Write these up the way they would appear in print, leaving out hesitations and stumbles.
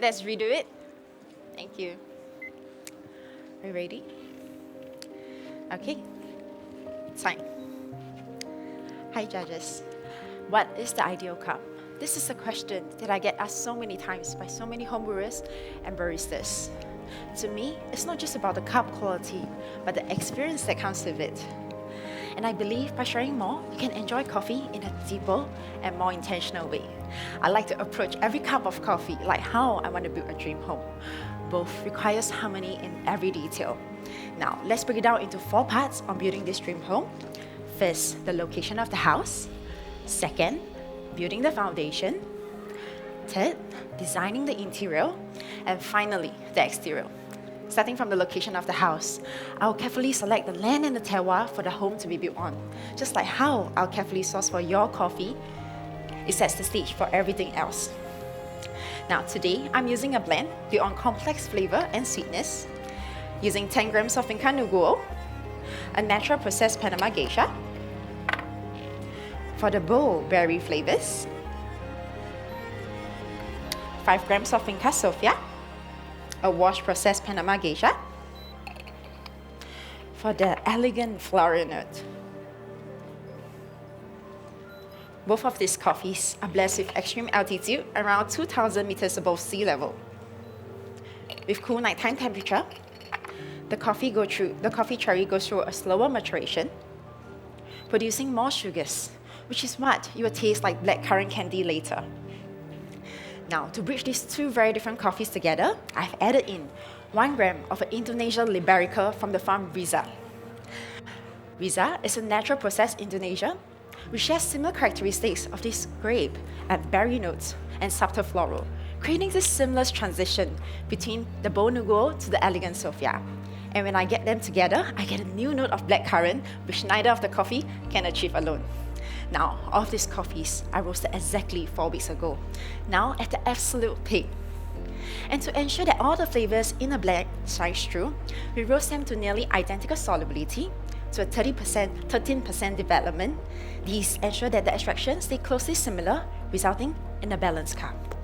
Let's redo it. Thank you. Are you ready? Okay. Time. Hi, judges. What is the ideal cup? This is a question that I get asked so many times by so many homebrewers and baristas. To me, it's not just about the cup quality, but the experience that comes with it. And I believe by sharing more, you can enjoy coffee in a deeper and more intentional way. I like to approach every cup of coffee like how I want to build a dream home. Both requires harmony in every detail. Now, let's break it down into 4 parts on building this dream home. First, the location of the house. Second, building the foundation. Third, designing the interior. And finally, the exterior. Starting from the location of the house, I'll carefully select the land and the terroir for the home to be built on. Just like how I'll carefully source for your coffee, it sets the stage for everything else. Now today, I'm using a blend built on complex flavor and sweetness, using 10 grams of Inca Nuguo, a natural processed Panama Geisha, for the bold berry flavors, 5 grams of Inca Sofia, a washed processed Panama Geisha, for the elegant floral note. Both of these coffees are blessed with extreme altitude around 2,000 meters above sea level. With cool nighttime temperature, the coffee cherry goes through a slower maturation, producing more sugars, which is what you will taste like blackcurrant candy later. Now, to bridge these 2 very different coffees together, I've added in 1 gram of an Indonesian Liberica from the farm Riza. Riza is a natural processed Indonesia, which shares similar characteristics of this grape and berry notes and subtle floral, creating this seamless transition between the bold Nuguo to the elegant Sofia. And when I get them together, I get a new note of blackcurrant, which neither of the coffee can achieve alone. Now, all of these coffees I roasted exactly 4 weeks ago, now at the absolute peak. And to ensure that all the flavors in a blend shine through, we roast them to nearly identical solubility, to a 13% development. These ensure that the extractions stay closely similar, resulting in a balanced cup.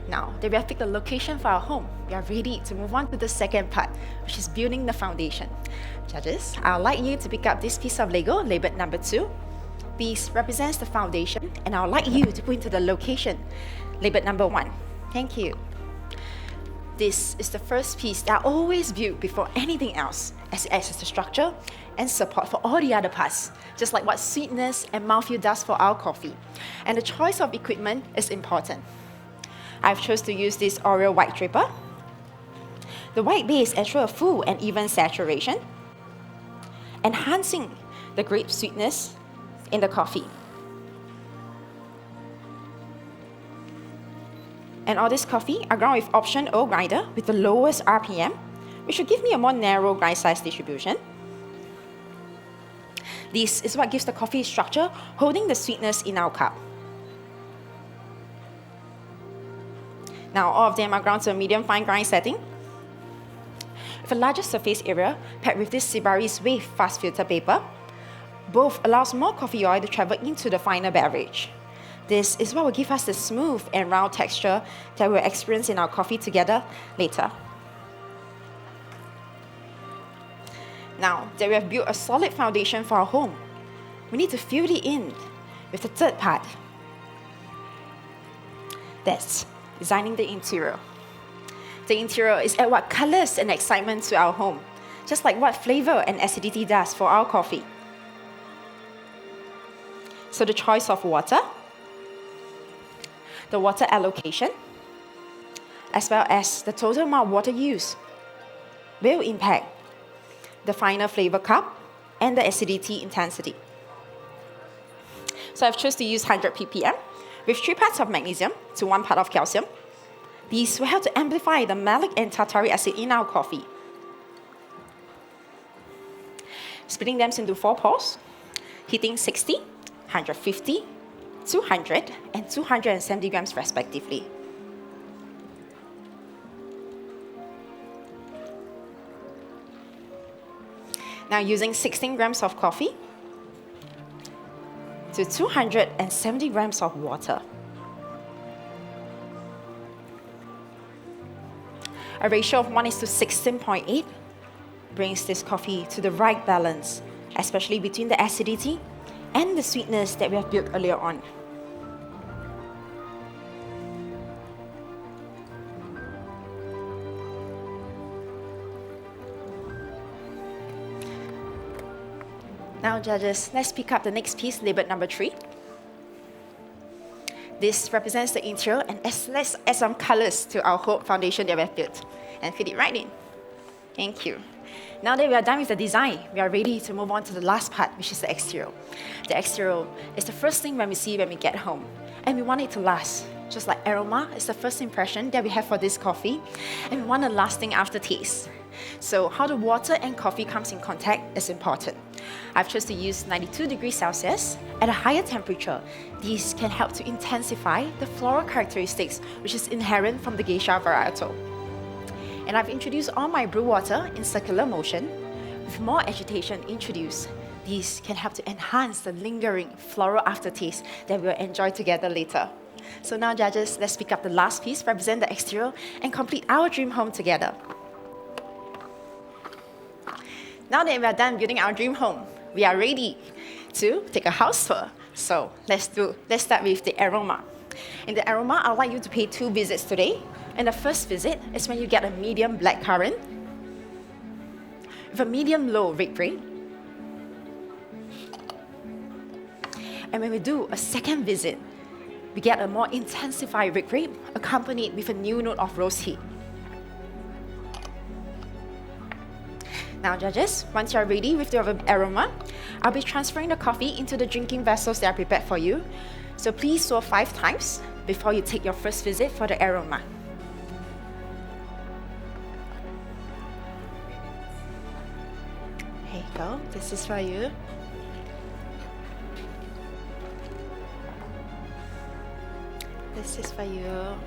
Now that we have picked the location for our home, we are ready to move on to the second part, which is building the foundation. Judges, I'd like you to pick up this piece of Lego labeled number 2. This represents the foundation, and I would like you to put into the location labeled number 1. Thank you. This is the first piece that I always build before anything else, as it acts as the structure and support for all the other parts, just like what sweetness and mouthfeel does for our coffee. And the choice of equipment is important. I've chosen to use this Oreo white draper. The white base ensures a full and even saturation, enhancing the grape sweetness in the coffee. And all this coffee are ground with option O grinder with the lowest RPM, which will give me a more narrow grind size distribution. This is what gives the coffee structure, holding the sweetness in our cup. Now all of them are ground to a medium fine grind setting, with a larger surface area paired with this Sibari's Wave fast filter paper. Both allows more coffee oil to travel into the final beverage. This is what will give us the smooth and round texture that we'll experience in our coffee together later. Now that we have built a solid foundation for our home, we need to fill it in with the third part. That's designing the interior. The interior is add what colors and excitement to our home, just like what flavor and acidity does for our coffee. So the choice of water, the water allocation, as well as the total amount of water used will impact the final flavor cup and the acidity intensity. So I've chosen to use 100 ppm with 3 parts of magnesium to 1 part of calcium. These will help to amplify the malic and tartaric acid in our coffee. Splitting them into 4 pours, heating 60, 150, 200, and 270 grams respectively. Now using 16 grams of coffee to 270 grams of water. A ratio of 1:16.8 brings this coffee to the right balance, especially between the acidity and the sweetness that we have built earlier on. Now, judges, let's pick up the next piece, labeled number 3. This represents the interior, and let's add some colors to our whole foundation that we have built and fit it right in. Thank you. Now that we are done with the design, we are ready to move on to the last part, which is the exterior. The exterior is the first thing when we see when we get home, and we want it to last. Just like aroma is the first impression that we have for this coffee, and we want a lasting aftertaste. So how the water and coffee comes in contact is important. I've chosen to use 92 degrees Celsius at a higher temperature. These can help to intensify the floral characteristics which is inherent from the geisha varietal. And I've introduced all my brew water in circular motion. With more agitation introduced, these can help to enhance the lingering floral aftertaste that we'll enjoy together later. So now, judges, let's pick up the last piece, represent the exterior, and complete our dream home together. Now that we are done building our dream home, we are ready to take a house tour. So let's start with the aroma. In the aroma, I'd like you to pay 2 visits today. And the first visit is when you get a medium blackcurrant with a medium-low red grape. And when we do a second visit, we get a more intensified red grape accompanied with a new note of rose hip. Now, judges, once you are ready with the aroma, I'll be transferring the coffee into the drinking vessels that are prepared for you. So please swirl 5 times before you take your first visit for the aroma. Here you go. This is for you. This is for you.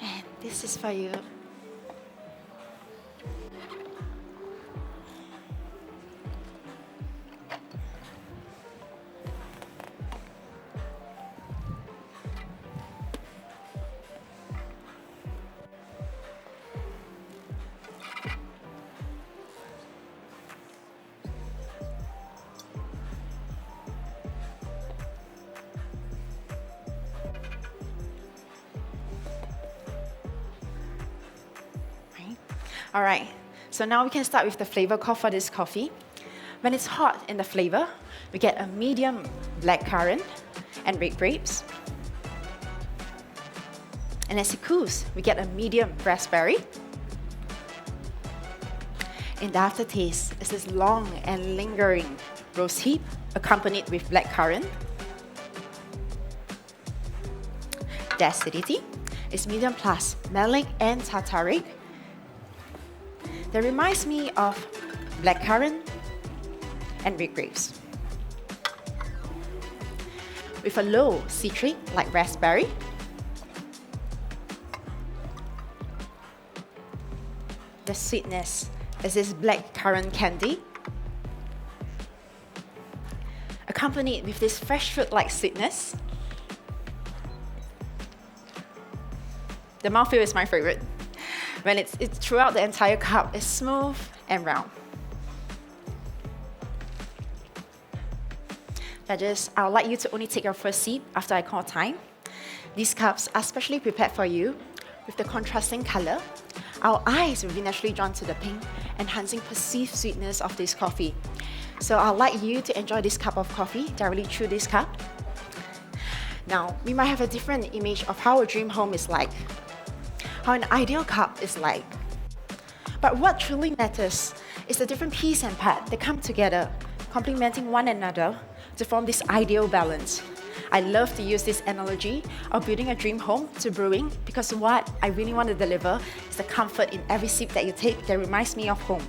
And this is for you. All right, so now we can start with the flavor curve for this coffee. When it's hot in the flavor, we get a medium blackcurrant and red grapes. And as it cools, we get a medium raspberry. And the aftertaste is this long and lingering rose hip accompanied with blackcurrant. The acidity is medium plus malic and tartaric. That reminds me of blackcurrant and red grapes. With a low citric like raspberry. The sweetness is this blackcurrant candy, accompanied with this fresh fruit-like sweetness. The mouthfeel is my favorite. When it's throughout the entire cup, it's smooth and round. Judges, I would like you to only take your first sip after I call time. These cups are specially prepared for you with the contrasting color. Our eyes will be naturally drawn to the pink, enhancing perceived sweetness of this coffee. So I'd like you to enjoy this cup of coffee directly through this cup. Now, we might have a different image of how a dream home is like, how an ideal cup is like. But what truly matters is the different piece and part that come together, complementing one another to form this ideal balance. I love to use this analogy of building a dream home to brewing because what I really want to deliver is the comfort in every sip that you take that reminds me of home.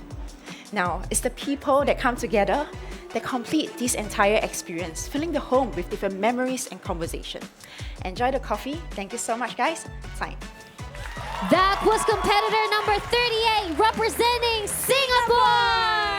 Now, it's the people that come together that complete this entire experience, filling the home with different memories and conversation. Enjoy the coffee. Thank you so much, guys. Time. That was competitor number 38 representing Singapore!